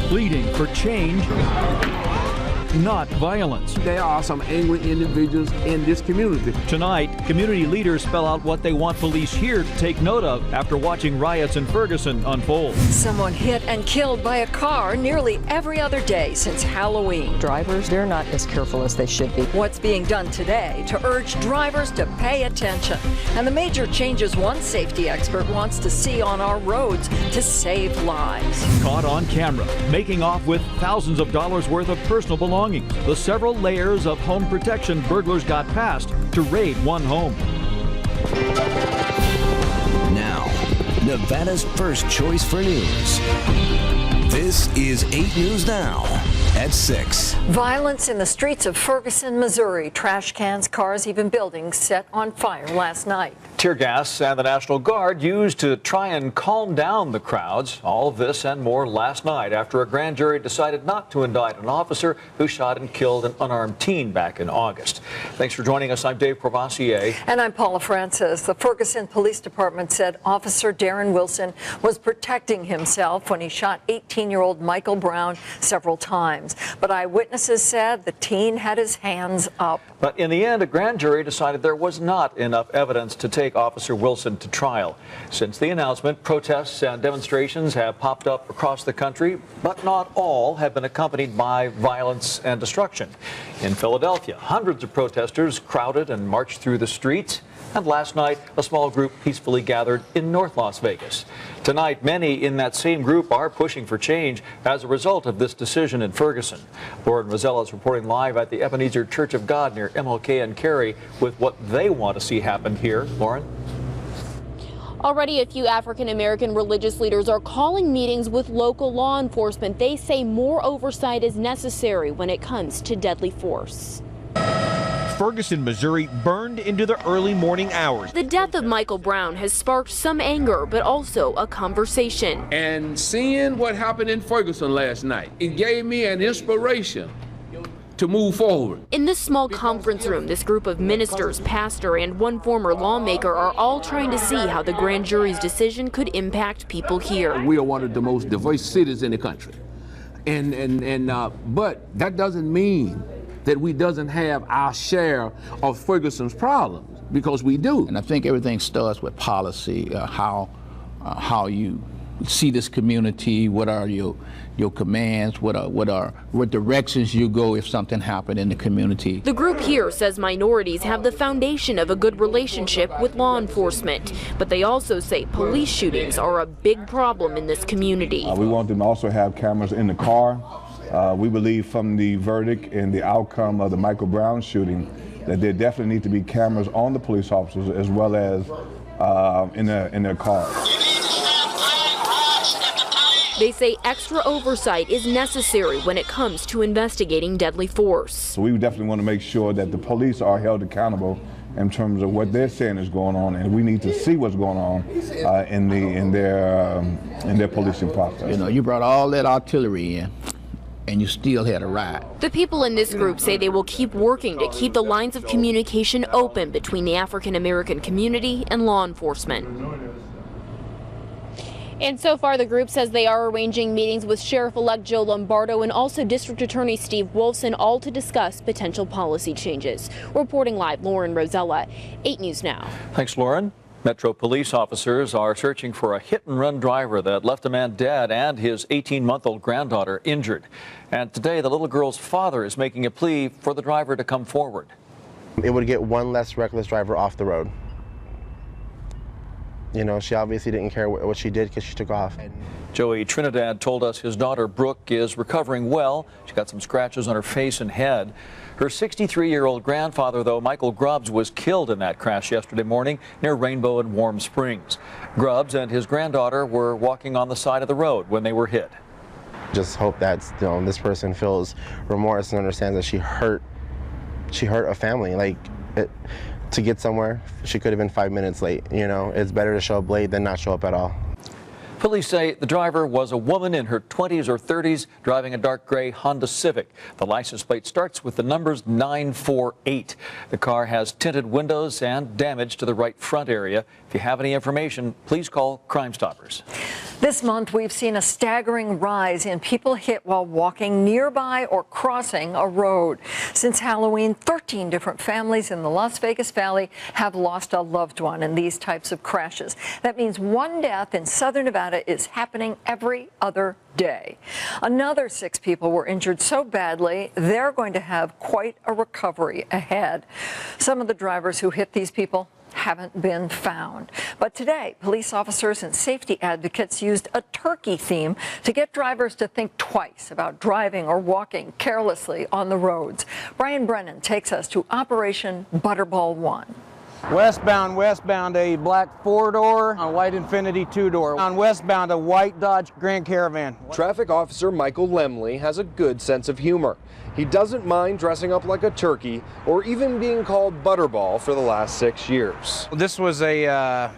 pleading for change, not violence. There are some angry individuals in this community. Tonight, community leaders spell out what they want police here to take note of after watching riots in Ferguson unfold. Someone hit and killed by a car nearly every other day since Halloween. Drivers, they're not as careful as they should be. What's being done today to urge drivers to pay attention? And the major changes one safety expert wants to see on our roads to save lives. Caught on camera, making off with thousands of dollars worth of personal belongings. The several layers of home protection burglars got past to raid one home. Now, Nevada's first choice for news. This is 8 News Now at 6. Violence in the streets of Ferguson, Missouri. Trash cans, cars, even buildings set on fire last night. Tear gas and the National Guard used to try and calm down the crowds. All of this and more last night after a grand jury decided not to indict an officer who shot and killed an unarmed teen back in August. Thanks for joining us. I'm Dave Provassier. And I'm Paula Francis. The Ferguson Police Department said Officer Darren Wilson was protecting himself when he shot 18-year-old Michael Brown several times. But eyewitnesses said the teen had his hands up. But in the end, a grand jury decided there was not enough evidence to take Officer Wilson to trial. Since the announcement, protests and demonstrations have popped up across the country, but not all have been accompanied by violence and destruction. In Philadelphia, hundreds of protesters crowded and marched through the streets. And last night, a small group peacefully gathered in North Las Vegas. Tonight, many in that same group are pushing for change as a result of this decision in Ferguson. Lauren Rosella is reporting live at the Ebenezer Church of God near MLK and Cary with what they want to see happen here. Lauren? Already a few African-American religious leaders are calling meetings with local law enforcement. They say more oversight is necessary when it comes to deadly force. Ferguson, Missouri burned into the early morning hours. The death of Michael Brown has sparked some anger, but also a conversation. And seeing what happened in Ferguson last night, it gave me an inspiration to move forward. In this small conference room, this group of ministers, pastor, and one former lawmaker are all trying to see how the grand jury's decision could impact people here. We are one of the most diverse cities in the country. But that doesn't mean that we doesn't have our share of Ferguson's problems, because we do. And I think everything starts with policy, how you see this community, what are your commands, what directions you go if something happened in the community. The group here says minorities have the foundation of a good relationship with law enforcement, but they also say police shootings are a big problem in this community. We want them to also have cameras in the car. We believe from the verdict and the outcome of the Michael Brown shooting that there definitely need to be cameras on the police officers as well as in their cars. They say extra oversight is necessary when it comes to investigating deadly force. So we definitely want to make sure that the police are held accountable in terms of what they're saying is going on, and we need to see what's going on in their policing process. You know, you brought all that artillery in, and you still had a riot. The people in this group say they will keep working to keep the lines of communication open between the African-American community and law enforcement. And so far, the group says they are arranging meetings with Sheriff-elect Joe Lombardo and also District Attorney Steve Wolfson, all to discuss potential policy changes. Reporting live, Lauren Rosella, 8 News Now. Thanks, Lauren. Metro police officers are searching for a hit-and-run driver that left a man dead and his 18-month-old granddaughter injured. And today, the little girl's father is making a plea for the driver to come forward. It would get one less reckless driver off the road. You know, she obviously didn't care what she did because she took off. Joey Trinidad told us his daughter Brooke is recovering well. She got some scratches on her face and head. Her 63-year-old grandfather, though, Michael Grubbs, was killed in that crash yesterday morning near Rainbow and Warm Springs. Grubbs and his granddaughter were walking on the side of the road when they were hit. Just hope that this person feels remorse and understands that she hurt a family. To get somewhere, she could have been 5 minutes late. You know, it's better to show up late than not show up at all. Police say the driver was a woman in her 20s or 30s driving a dark gray Honda Civic. The license plate starts with the numbers 948. The car has tinted windows and damage to the right front area. If you have any information, please call Crime Stoppers. This month, we've seen a staggering rise in people hit while walking nearby or crossing a road. Since Halloween, 13 different families in the Las Vegas Valley have lost a loved one in these types of crashes. That means one death in southern Nevada is happening every other day. Another 6 people were injured so badly, they're going to have quite a recovery ahead. Some of the drivers who hit these people haven't been found. But today, police officers and safety advocates used a turkey theme to get drivers to think twice about driving or walking carelessly on the roads. Brian Brennan takes us to Operation Butterball 1. Westbound, a black 4-door, a white Infiniti 2-door. On westbound, a white Dodge Grand Caravan. Traffic officer Michael Lemley has a good sense of humor. He doesn't mind dressing up like a turkey or even being called Butterball for the last 6 years. This was a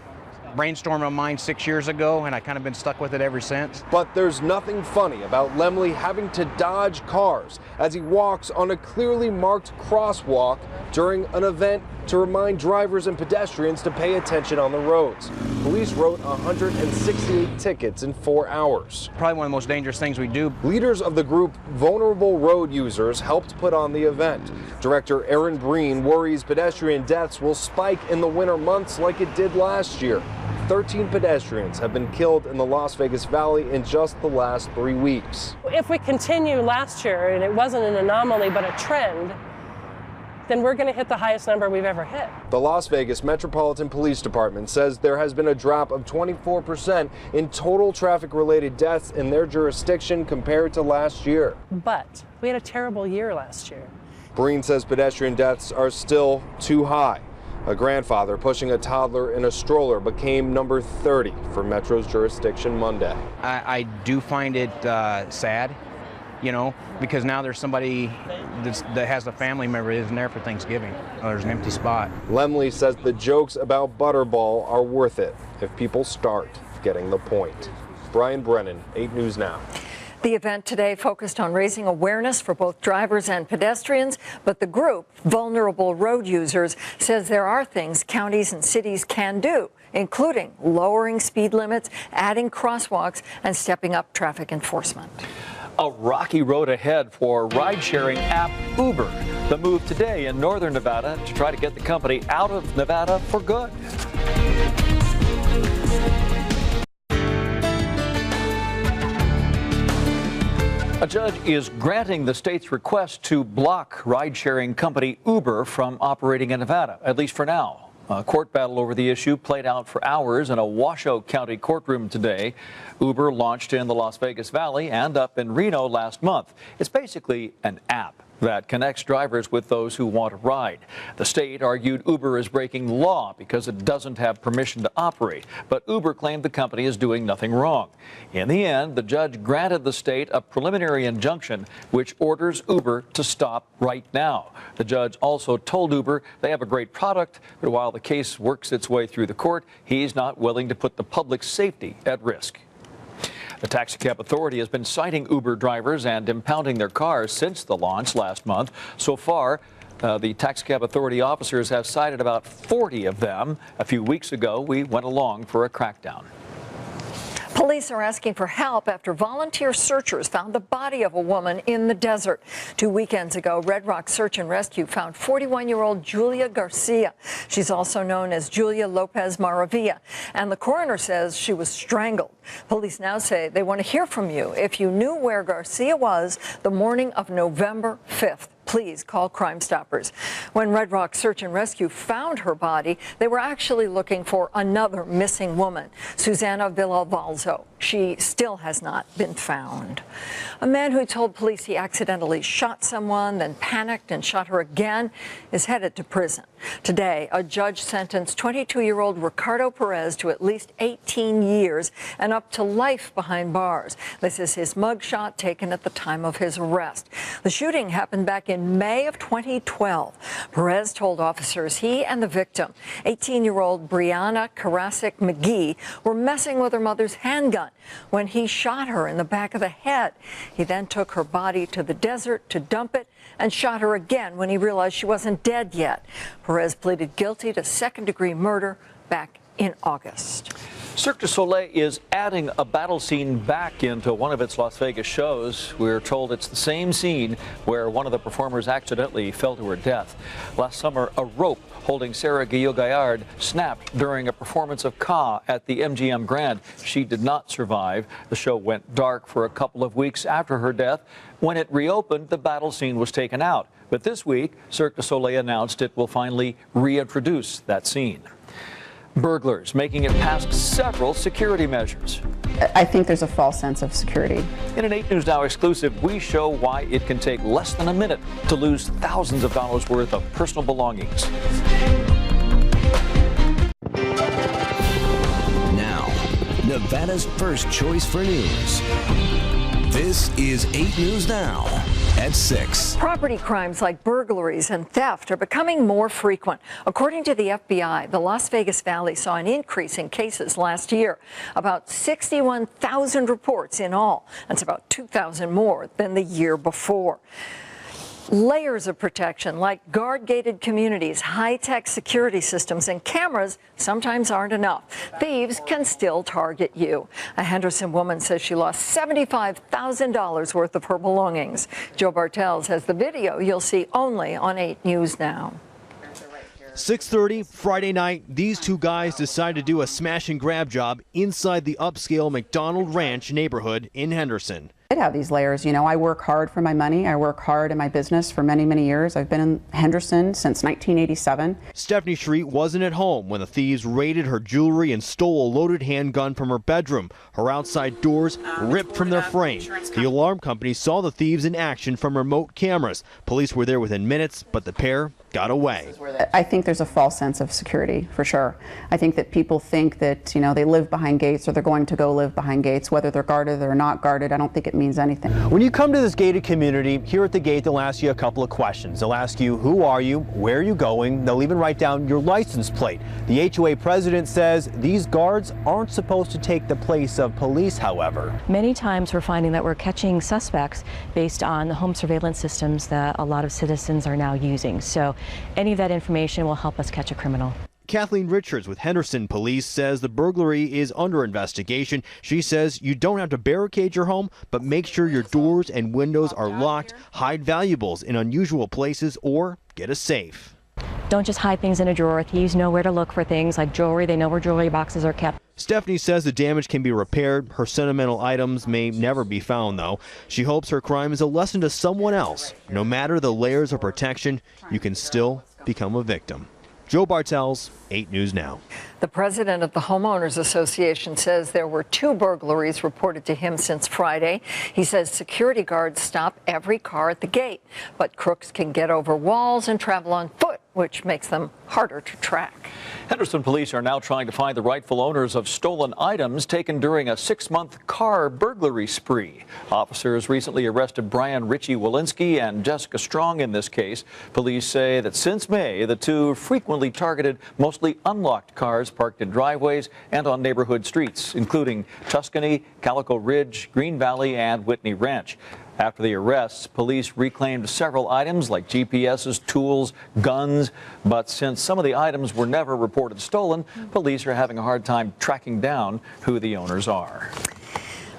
brainstorm of mine 6 years ago, and I kind of been stuck with it ever since. But there's nothing funny about Lemley having to dodge cars as he walks on a clearly marked crosswalk during an event to remind drivers and pedestrians to pay attention on the roads. Police wrote 168 tickets in 4 hours. Probably one of the most dangerous things we do. Leaders of the group Vulnerable Road Users helped put on the event. Director Aaron Breen worries pedestrian deaths will spike in the winter months like it did last year. 13 pedestrians have been killed in the Las Vegas Valley in just the last 3 weeks. If we continue last year, and it wasn't an anomaly but a trend, then we're going to hit the highest number we've ever hit. The Las Vegas Metropolitan Police Department says there has been a drop of 24% in total traffic-related deaths in their jurisdiction compared to last year. But we had a terrible year last year. Breen says pedestrian deaths are still too high. A grandfather pushing a toddler in a stroller became number 30 for Metro's jurisdiction Monday. I do find it sad, you know, because now there's somebody that has a family member that isn't there for Thanksgiving. There's an empty spot. Lemley says the jokes about Butterball are worth it if people start getting the point. Brian Brennan, 8 News Now. The event today focused on raising awareness for both drivers and pedestrians, but the group, Vulnerable Road Users, says there are things counties and cities can do, including lowering speed limits, adding crosswalks, and stepping up traffic enforcement. A rocky road ahead for ride-sharing app Uber. The move today in northern Nevada to try to get the company out of Nevada for good. A judge is granting the state's request to block ride-sharing company Uber from operating in Nevada, at least for now. A court battle over the issue played out for hours in a Washoe County courtroom today. Uber launched in the Las Vegas Valley and up in Reno last month. It's basically an app that connects drivers with those who want to ride. The state argued Uber is breaking the law because it doesn't have permission to operate, but Uber claimed the company is doing nothing wrong. In the end, the judge granted the state a preliminary injunction which orders Uber to stop right now. The judge also told Uber they have a great product, but while the case works its way through the court, he's not willing to put the public's safety at risk. The taxicab authority has been citing Uber drivers and impounding their cars since the launch last month. So far, the taxicab authority officers have cited about 40 of them. A few weeks ago, we went along for a crackdown. Police are asking for help after volunteer searchers found the body of a woman in the desert. 2 weekends ago, Red Rock Search and Rescue found 41-year-old Julia Garcia. She's also known as Julia Lopez Maravilla, and the coroner says she was strangled. Police now say they want to hear from you. If you knew where Garcia was the morning of November 5th, please call Crime Stoppers. When Red Rock Search and Rescue found her body, they were actually looking for another missing woman, Susana Villalvalzo. She still has not been found. A man who told police he accidentally shot someone, then panicked and shot her again, is headed to prison. Today, a judge sentenced 22-year-old Ricardo Perez to at least 18 years and up to life behind bars. This is his mugshot taken at the time of his arrest. The shooting happened back in in May of 2012. Perez told officers he and the victim, 18-year-old Brianna Karasik McGee, were messing with her mother's handgun when he shot her in the back of the head. He then took her body to the desert to dump it and shot her again when he realized she wasn't dead yet. Perez pleaded guilty to second-degree murder back in August. Cirque du Soleil is adding a battle scene back into one of its Las Vegas shows. We're told it's the same scene where one of the performers accidentally fell to her death. Last summer, a rope holding Sarah Guillot-Gaillard snapped during a performance of Ka at the MGM Grand. She did not survive. The show went dark for a couple of weeks after her death. When it reopened, the battle scene was taken out. But this week, Cirque du Soleil announced it will finally reintroduce that scene. Burglars making it past several security measures. I think there's a false sense of security. In an 8 News Now exclusive, we show why it can take less than a minute to lose thousands of dollars worth of personal belongings. Now, Nevada's first choice for news. This is 8 News Now at 6. Property crimes like burglaries and theft are becoming more frequent. According to the FBI, the Las Vegas Valley saw an increase in cases last year, about 61,000 reports in all. That's about 2,000 more than the year before. Layers of protection like guard-gated communities, high-tech security systems, and cameras sometimes aren't enough. Thieves can still target you. A Henderson woman says she lost $75,000 worth of her belongings. Joe Bartels has the video you'll see only on 8 News Now. 6:30 Friday night, these two guys decide to do a smash and grab job inside the upscale McDonald Ranch neighborhood in Henderson. I did have these layers. You know, I work hard for my money. I work hard in my business for many, many years. I've been in Henderson since 1987. Stephanie Street wasn't at home when the thieves raided her jewelry and stole a loaded handgun from her bedroom. Her outside doors ripped from their frame. The alarm company saw the thieves in action from remote cameras. Police were there within minutes, but the pair got away. I think there's a false sense of security, for sure. I think that people think that, you know, they live behind gates or they're going to go live behind gates, whether they're guarded or not guarded. I don't think it means anything. When you come to this gated community, here at the gate, they'll ask you a couple of questions. They'll ask you, who are you? Where are you going? They'll even write down your license plate. The HOA president says these guards aren't supposed to take the place of police, however. Many times we're finding that we're catching suspects based on the home surveillance systems that a lot of citizens are now using. So any of that information will help us catch a criminal. Kathleen Richards with Henderson Police says the burglary is under investigation. She says you don't have to barricade your home, but make sure your doors and windows are locked, hide valuables in unusual places, or get a safe. Don't just hide things in a drawer. Thieves know where to look for things like jewelry. They know where jewelry boxes are kept. Stephanie says the damage can be repaired. Her sentimental items may never be found, though. She hopes her crime is a lesson to someone else. No matter the layers of protection, you can still become a victim. Joe Bartels, 8 News Now. The president of the Homeowners Association says there were 2 burglaries reported to him since Friday. He says security guards stop every car at the gate, but crooks can get over walls and travel on foot, which makes them harder to track. Henderson police are now trying to find the rightful owners of stolen items taken during a 6-month car burglary spree. Officers recently arrested Brian Richie Walensky and Jessica Strong in this case. Police say that since May, the two frequently targeted mostly unlocked cars parked in driveways and on neighborhood streets, including Tuscany, Calico Ridge, Green Valley, and Whitney Ranch. After the arrests, police reclaimed several items like GPSs, tools, guns, but since some of the items were never reported stolen, police are having a hard time tracking down who the owners are.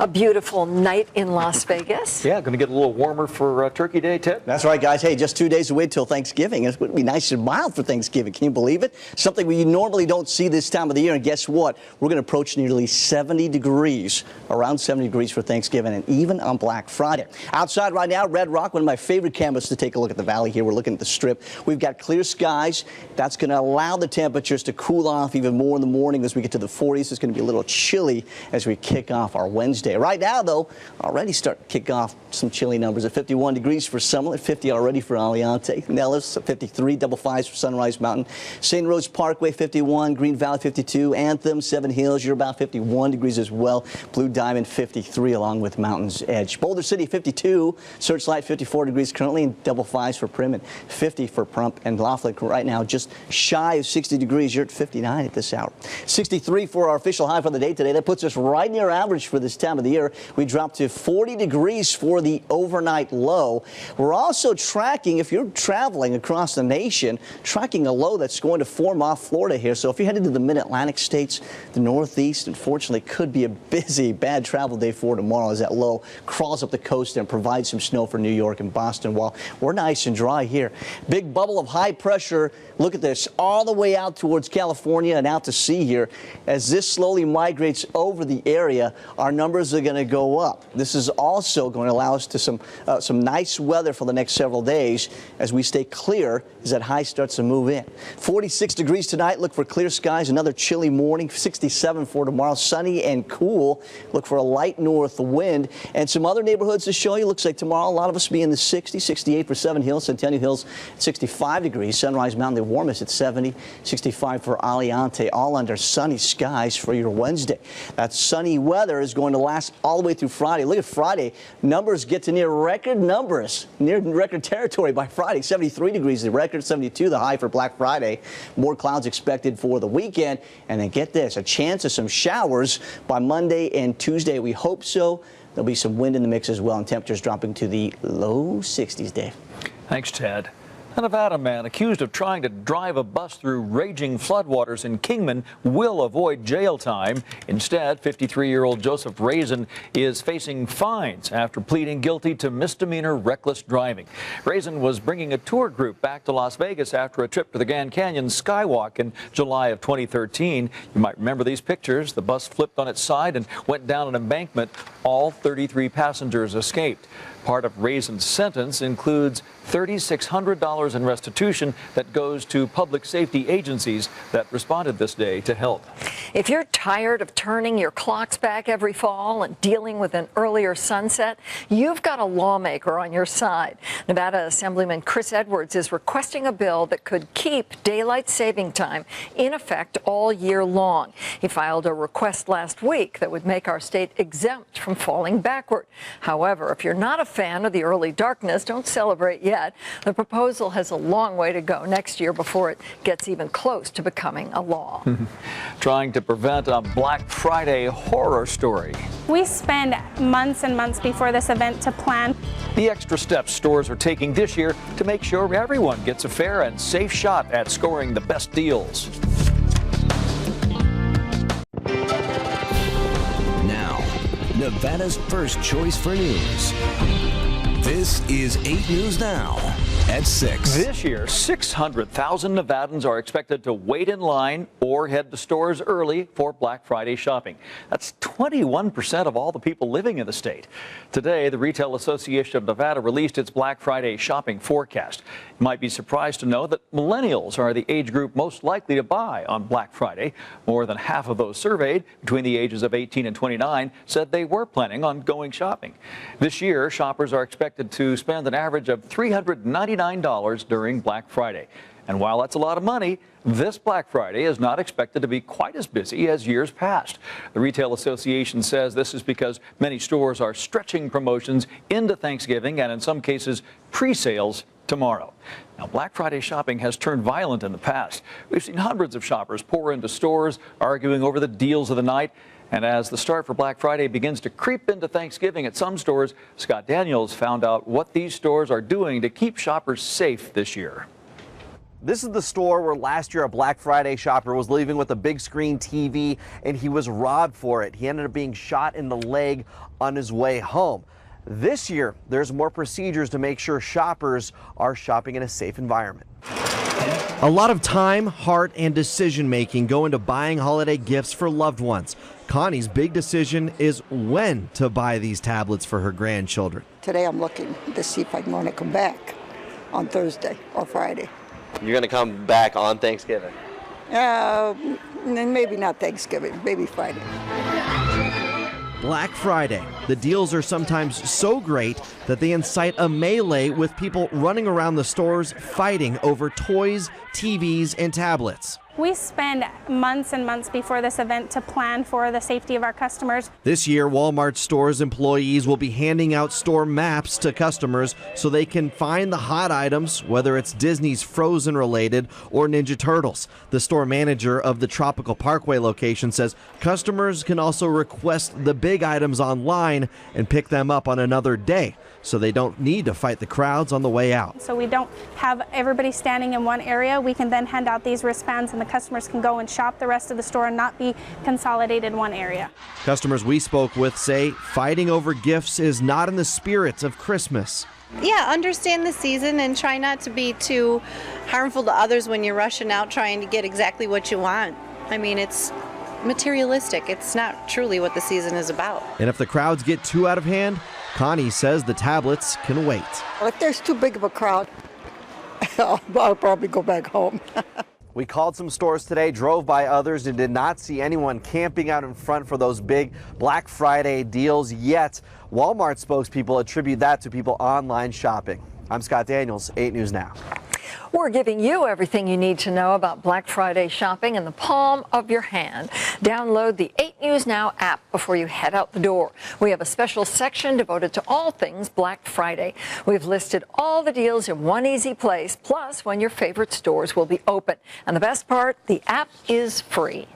A beautiful night in Las Vegas. Yeah, going to get a little warmer for Turkey Day, Ted. That's right, guys. Hey, just 2 days away till Thanksgiving. It would be nice and mild for Thanksgiving. Can you believe it? Something we normally don't see this time of the year. And guess what? We're going to approach nearly 70 degrees, around 70 degrees for Thanksgiving, and even on Black Friday. Outside right now, Red Rock, one of my favorite cameras to take a look at the valley here. We're looking at the Strip. We've got clear skies. That's going to allow the temperatures to cool off even more in the morning as we get to the 40s. It's going to be a little chilly as we kick off our Wednesday. Day. Right now, though, already starting to kick off some chilly numbers at 51 degrees for Summerlin, 50 already for Aliante, Nellis at 53, double fives for Sunrise Mountain, St. Rose Parkway 51, Green Valley 52, Anthem, Seven Hills, you're about 51 degrees as well, Blue Diamond 53 along with Mountain's Edge. Boulder City 52, Searchlight 54 degrees currently, and double fives for Primm, 50 for Prump, and Laughlin right now just shy of 60 degrees. You're at 59 at this hour. 63 for our official high for the day today. That puts us right near average for this time of the year. We dropped to 40 degrees for the overnight low. We're also tracking, if you're traveling across the nation, tracking a low that's going to form off Florida here. So if you're headed to the mid-Atlantic states, the Northeast, unfortunately, could be a busy, bad travel day for tomorrow as that low crawls up the coast and provides some snow for New York and Boston while we're nice and dry here. Big bubble of high pressure. Look at this, all the way out towards California and out to sea here. As this slowly migrates over the area, our numbers are going to go up. This is also going to allow us to some nice weather for the next several days as we stay clear as that high starts to move in. 46 degrees tonight. Look for clear skies. Another chilly morning. 67 for tomorrow. Sunny and cool. Look for a light north wind. And some other neighborhoods to show you. Looks like tomorrow a lot of us be in the 60s. 68 for Seven Hills. Centennial Hills 65 degrees. Sunrise Mountain the warmest at 70. 65 for Aliante. All under sunny skies for your Wednesday. That sunny weather is going to last all the way through Friday. Look at Friday. Numbers get to near record numbers, near record territory by Friday. 73 degrees the record, 72 the high for Black Friday. More clouds expected for the weekend. And then get this, a chance of some showers by Monday and Tuesday. We hope so. There'll be some wind in the mix as well, and temperatures dropping to the low 60s, Dave. Thanks, Ted. A Nevada man accused of trying to drive a bus through raging floodwaters in Kingman will avoid jail time. Instead, 53-year-old Joseph Raisin is facing fines after pleading guilty to misdemeanor reckless driving. Raisin was bringing a tour group back to Las Vegas after a trip to the Grand Canyon Skywalk in July of 2013. You might remember these pictures. The bus flipped on its side and went down an embankment. All 33 passengers escaped. Part of Raisin's sentence includes $3,600 in restitution that goes to public safety agencies that responded this day to help. If you're tired of turning your clocks back every fall and dealing with an earlier sunset, you've got a lawmaker on your side. Nevada Assemblyman Chris Edwards is requesting a bill that could keep daylight saving time in effect all year long. He filed a request last week that would make our state exempt from falling backward. However, if you're not a fan of the early darkness, don't celebrate yet. The proposal has a long way to go next year before it gets even close to becoming a law. Trying to prevent a Black Friday horror story. We spend months and months before this event to plan. The extra steps stores are taking this year to make sure everyone gets a fair and safe shot at scoring the best deals. Now, Nevada's first choice for news. This is 8 News Now at 6. This year, 600,000 Nevadans are expected to wait in line or head to stores early for Black Friday shopping. That's 21% of all the people living in the state. Today, the Retail Association of Nevada released its Black Friday shopping forecast. You might be surprised to know that millennials are the age group most likely to buy on Black Friday. More than half of those surveyed between the ages of 18 and 29 said they were planning on going shopping. This year, shoppers are expected to spend an average of $399 during Black Friday. And while that's a lot of money, this Black Friday is not expected to be quite as busy as years past. The Retail Association says this is because many stores are stretching promotions into Thanksgiving and in some cases pre-sales tomorrow. Now, Black Friday shopping has turned violent in the past. We've seen hundreds of shoppers pour into stores arguing over the deals of the night. And as the start for Black Friday begins to creep into Thanksgiving at some stores, Scott Daniels found out what these stores are doing to keep shoppers safe this year. This is the store where last year a Black Friday shopper was leaving with a big screen TV and he was robbed for it. He ended up being shot in the leg on his way home. This year, there's more procedures to make sure shoppers are shopping in a safe environment. A lot of time, heart, and decision making go into buying holiday gifts for loved ones. Connie's big decision is when to buy these tablets for her grandchildren. Today I'm looking to see if I want to come back on Thursday or Friday. You're going to come back on Thanksgiving? Maybe not Thanksgiving, maybe Friday. Black Friday. The deals are sometimes so great that they incite a melee with people running around the stores fighting over toys, TVs, and tablets. We spend months and months before this event to plan for the safety of our customers. This year, Walmart stores employees will be handing out store maps to customers so they can find the hot items, whether it's Disney's Frozen related or Ninja Turtles. The store manager of the Tropical Parkway location says customers can also request the big items online and pick them up on another day, so they don't need to fight the crowds on the way out. So we don't have everybody standing in one area. We can then hand out these wristbands and the customers can go and shop the rest of the store and not be consolidated in one area. Customers we spoke with say fighting over gifts is not in the spirit of Christmas. Yeah, understand the season and try not to be too harmful to others when you're rushing out trying to get exactly what you want. I mean, it's materialistic. It's not truly what the season is about. And if the crowds get too out of hand, Connie says the tablets can wait. If there's too big of a crowd, I'll probably go back home. We called some stores today, drove by others, and did not see anyone camping out in front for those big Black Friday deals yet. Walmart spokespeople attribute that to people online shopping. I'm Scott Daniels, 8 News Now. We're giving you everything you need to know about Black Friday shopping in the palm of your hand. Download the 8 News Now app before you head out the door. We have a special section devoted to all things Black Friday. We've listed all the deals in one easy place, plus when your favorite stores will be open. And the best part, the app is free.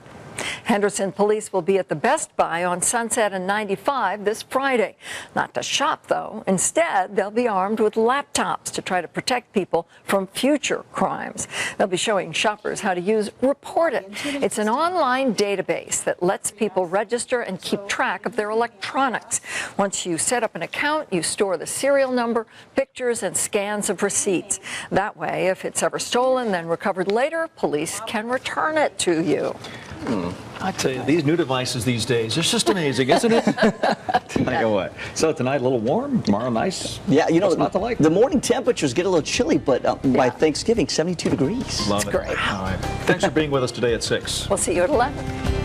Henderson police will be at the Best Buy on Sunset and 95 this Friday. Not to shop, though. Instead, they'll be armed with laptops to try to protect people from future crimes. They'll be showing shoppers how to use Report It. It's an online database that lets people register and keep track of their electronics. Once you set up an account, you store the serial number, pictures, and scans of receipts. That way, if it's ever stolen, then recovered later, police can return it to you. I tell you, these new devices these days, it's just amazing, isn't it? Tell you what. So tonight a little warm, tomorrow nice. Yeah, you know, what's not to like? The morning temperatures get a little chilly, but by Thanksgiving, 72 degrees. Love it. Great. All right. Thanks for being with us today at 6. We'll see you at 11.